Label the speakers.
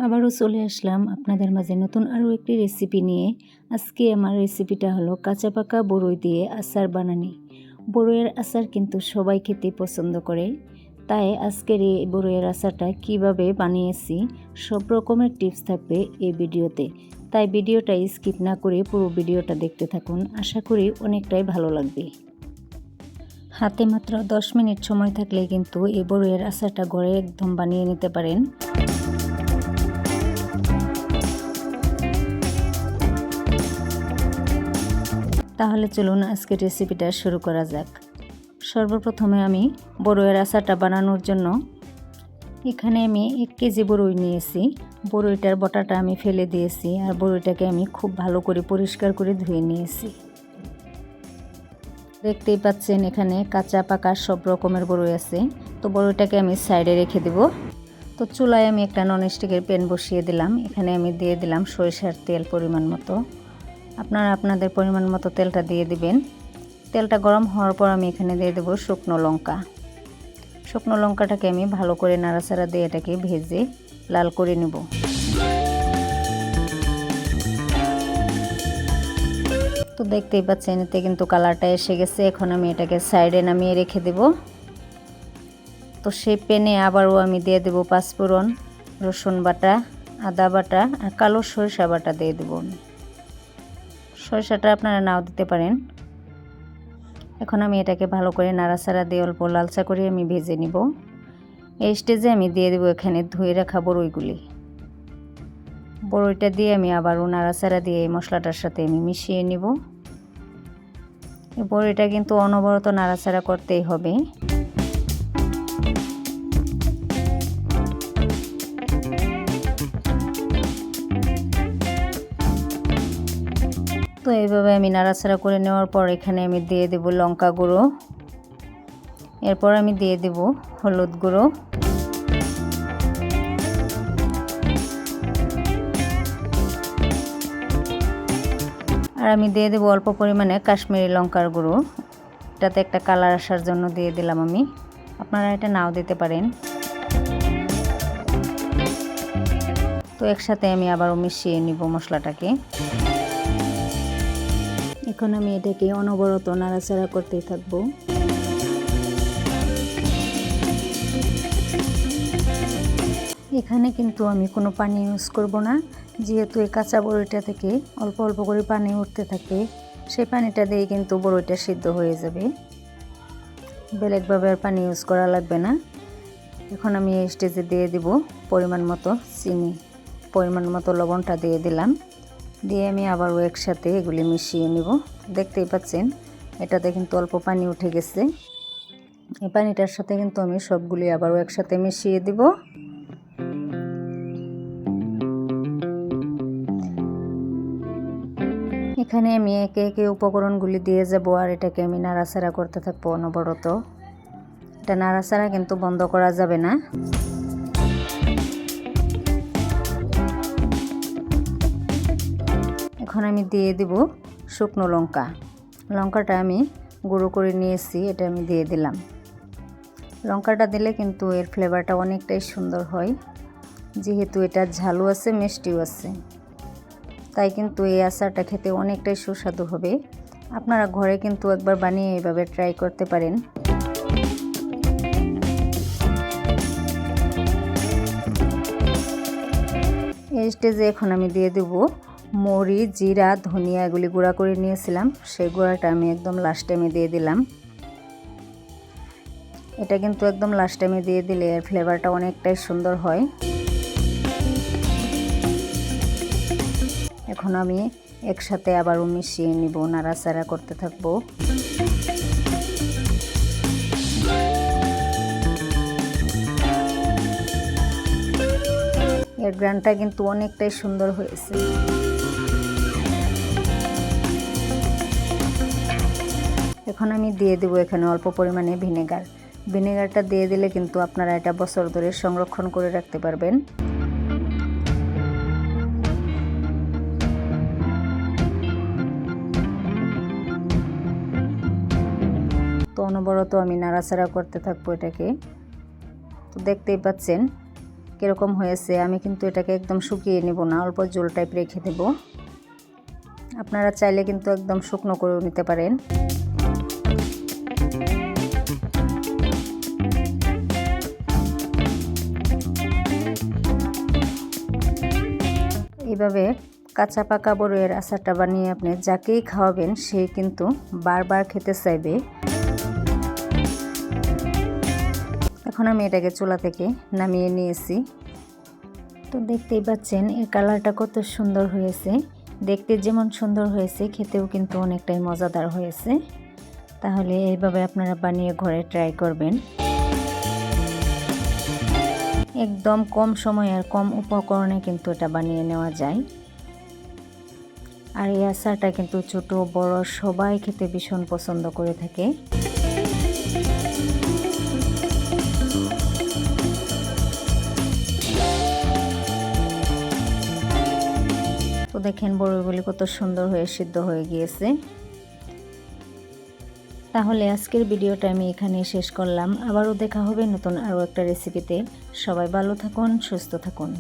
Speaker 1: আবারও চলে আসলাম আপনাদের মাঝে নতুন আরও একটি রেসিপি নিয়ে। আজকে আমার রেসিপিটা হলো কাঁচা পাকা বড়ই দিয়ে আচার বানানি। বড়ইয়ের আচার কিন্তু সবাই খেতে পছন্দ করে, তাই আজকের এই বড়ইয়ের আচারটা কিভাবে বানিয়েছি সব রকমের টিপস থাকবে এই ভিডিওতে। তাই ভিডিওটা স্কিপ না করে পুরো ভিডিওটা দেখতে থাকুন, আশা করি অনেকটাই ভালো লাগবে। হাতে মাত্র 10 মিনিট সময় থাকলে কিন্তু এই বড়ইয়ের আচারটা ঘরে একদম বানিয়ে নিতে পারেন। তাহলে চলুন আজকের রেসিপিটা শুরু করা যাক। সর্বপ্রথমে আমি বড়ইয়ের আচারটা বানানোর জন্য এখানে আমি 1 কেজি বড়ই নিয়েছি। বড়ইটার বটাটা আমি ফেলে দিয়েছি, আর বড়ইটাকে আমি খুব ভালো করে পরিষ্কার করে ধুয়ে নিয়েছি। দেখতেই পাচ্ছেন এখানে কাঁচা পাকা সব রকমের বড়ই আছে। তো বড়ইটাকে আমি সাইডে রেখে দেব। তো চুলায় আমি একটা ননস্টিকের প্যান বসিয়ে দিলাম। এখানে আমি দিয়ে দিলাম সরিষার তেল পরিমাণ মতো। আপনারা আপনাদের পরিমাণ মতো তেলটা দিয়ে দিবেন। তেলটা গরম হওয়ার পর আমি এখানে দিয়ে দেব শুকনো লঙ্কা। শুকনো লঙ্কাটাকে আমি ভালো করে নাড়াচাড়া দিয়ে এটাকে ভেজে লাল করে নেব। তো দেখতেই পাচ্ছেন এতে কিন্তু কালারটা এসে গেছে। এখন আমি এটাকে সাইডে নামিয়ে রেখে দেব। তো সেই প্যানে আবারও আমি দিয়ে দেব পাঁচফোড়ন, রসুন বাটা, আদা বাটা আর কালো সরিষা বাটা দিয়ে দেব। সরিষাটা আপনারা নাও দিতে পারেন। এখন আমি এটাকে ভালো করে নাড়াচাড়া দিয়ে অল্প লালচা করে আমি ভেজে নিব। এই স্টেজে আমি দিয়ে দেব এখানে ধুয়ে রাখা বড়ইগুলি। বড়ইটা দিয়ে আমি আবারও নাড়াচাড়া দিয়ে এই মশলাটার সাথে আমি মিশিয়ে নিব। এই বড়ইটা কিন্তু অনবরত নাড়াচাড়া করতেই হবে। তো এইভাবে আমি নাড়াচাড়া করে নেওয়ার পর এখানে আমি দিয়ে দেব লঙ্কা গুঁড়ো, এরপর আমি দিয়ে দেব হলুদ গুঁড়ো, আর আমি দিয়ে দেব অল্প পরিমাণে কাশ্মীরি লঙ্কার গুঁড়ো। এটাতে একটা কালার আসার জন্য দিয়ে দিলাম আমি, আপনারা এটা নাও দিতে পারেন। তো একসাথে আমি আবারও মিশিয়ে নিব মশলাটাকে। এখন আমি এটাকে অনবরত নাড়াচাড়া করতেই থাকবো। এখানে কিন্তু আমি কোনো পানি ইউজ করব না, যেহেতু এই কাঁচা বড়ইটা থেকে অল্প অল্প করে পানি উঠতে থাকে, সেই পানিটা দিয়ে কিন্তু বড়ইটা সিদ্ধ হয়ে যাবে। বেলেগভাবে আর পানি ইউজ করা লাগবে না। এখন আমি এই স্টেজে দিয়ে দিব পরিমাণ মতো চিনি, পরিমাণ মতো লবণটা দিয়ে দিলাম। দিয়ে আমি আবারও একসাথে এগুলি মিশিয়ে নিব। দেখতেই পাচ্ছেন এটাতে কিন্তু অল্প পানি উঠে গেছে। এই পানিটার সাথে কিন্তু আমি সবগুলি আবারও একসাথে মিশিয়ে দিব। এখানে আমি একে একে উপকরণগুলি দিয়ে যাব, আর এটাকে আমি নাড়াচাড়া করতে থাকবো অনবরত। এটা নাড়াচাড়া কিন্তু বন্ধ করা যাবে না। এখন আমি দিয়ে দিব শুকনো লঙ্কা। লঙ্কাটা আমি গুঁড়ো করে নিয়েছি, এটা আমি দিয়ে দিলাম। লঙ্কাটা দিলে কিন্তু এর ফ্লেভারটা অনেকটাই সুন্দর হয়, যেহেতু এটা ঝালও আছে মিষ্টিও আছে, তাই কিন্তু এই আচারটা খেতে অনেকটাই সুস্বাদু হবে। আপনারা ঘরে কিন্তু একবার বানিয়ে এভাবে ট্রাই করতে পারেন। এই স্টেজে এখন আমি দিয়ে দেব মরিচ, জিরা, ধনিয়া এগুলি গুঁড়া করে নিয়েছিলাম, সেই গুঁড়াটা আমি একদম লাস্ট টাইমে দিয়ে দিলাম। এটা কিন্তু একদম লাস্ট টাইমে দিয়ে দিলে এর ফ্লেভারটা অনেকটাই সুন্দর হয়। এখন আমি একসাথে আবারও মিশিয়ে নিব, নাড়াচাড়া করতে থাকবো। এর গ্রানটা কিন্তু অনেকটাই সুন্দর হয়েছে। এখন আমি দিয়ে দেব এখানে অল্প পরিমাণে ভিনেগার। ভিনেগারটা দিয়ে দিলে কিন্তু আপনারা এটা বছর ধরে সংরক্ষণ করে রাখতে পারবেন। অনবরত আমি নাড়াচাড়া করতে থাকবো এটাকে। তো দেখতেই পাচ্ছেন কীরকম হয়েছে। আমি কিন্তু এটাকে একদম শুকিয়ে নেব না, অল্প জল টাইপ রেখে দেব। আপনারা চাইলে কিন্তু একদম শুকনো করেও নিতে পারেন। এইভাবে কাঁচা পাকা বড়ইয়ের আচারটা বানিয়ে আপনি যাকেই খাওয়াবেন সে কিন্তু বারবার খেতে চাইবে। এখন আমি এটাকে চুলা থেকে নামিয়ে নিয়েছি। তো দেখতেই পাচ্ছেন এর কালারটা কত সুন্দর হয়েছে। দেখতে যেমন সুন্দর হয়েছে খেতেও কিন্তু অনেকটাই মজাদার হয়েছে। তাহলে এইভাবে আপনারা বানিয়ে ঘরে ট্রাই করবেন। একদম কম সময় আর কম উপকরণে কিন্তু এটা বানিয়ে নেওয়া যায়। আর এই আচারটা কিন্তু ছোট বড় সবাই খেতে ভীষণ পছন্দ করে থাকে। তো দেখেন বড়ইগুলি কত সুন্দর হয়ে সিদ্ধ হয়ে গিয়েছে। তাহলে আজকের ভিডিওটা আমি এখানে শেষ করলাম। আবারও দেখা হবে নতুন আরও একটা রেসিপিতে। সবাই ভালো থাকুন, সুস্থ থাকুন।